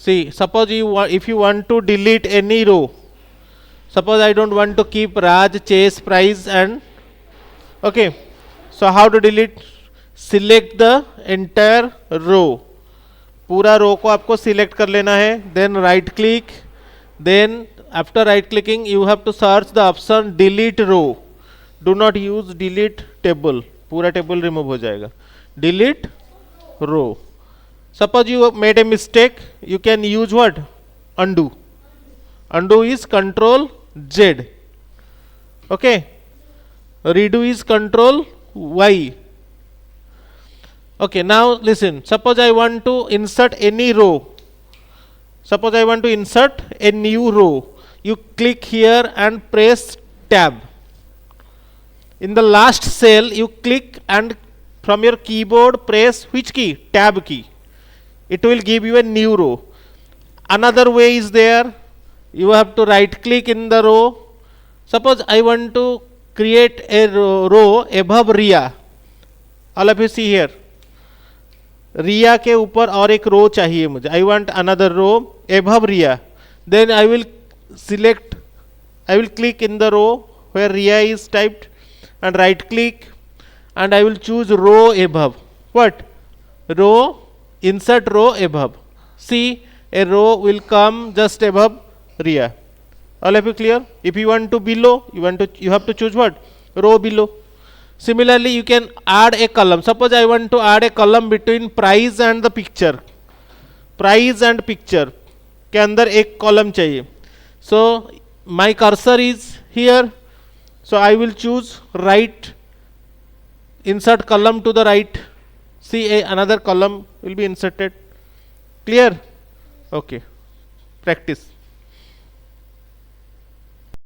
See, suppose if you want to delete any row, suppose I don't want to keep Raj, Chase, Price and okay, so how to delete? Select the entire row, पूरा रो को आपको select कर लेना है, then right click, then after right clicking you have to search the option delete row. Do not use delete table, पूरा table remove हो जाएगा. Delete row. Suppose you made a mistake, you can use what? undo. Undo is control Z. Okay. Redo is control Y. Okay, now listen. Suppose I want to insert any row. Suppose I want to insert a new row. You click here and press tab. In the last cell, you click and from your keyboard press which key? Tab key. It will give you a new row. Another way is there. You have to right click in the row. Suppose I want to create a row above Ria. All of you see here. Riya के ऊपर और एक row चाहिए मुझे. I want another row above Riya. Then I will select, I will click in the row where Riya is typed and right click and I will choose row above. What? Row, insert row above. See, a row will come just above Ria. All of you clear? If you want to below, you have to choose what? Row below. Similarly, you can add a column. Suppose I want to add a column between price and the picture. Price and picture के अंदर एक column चाहिए. So my cursor is here. So I will choose right, insert column to the right. See, another column will be inserted. Clear? Okay. Practice.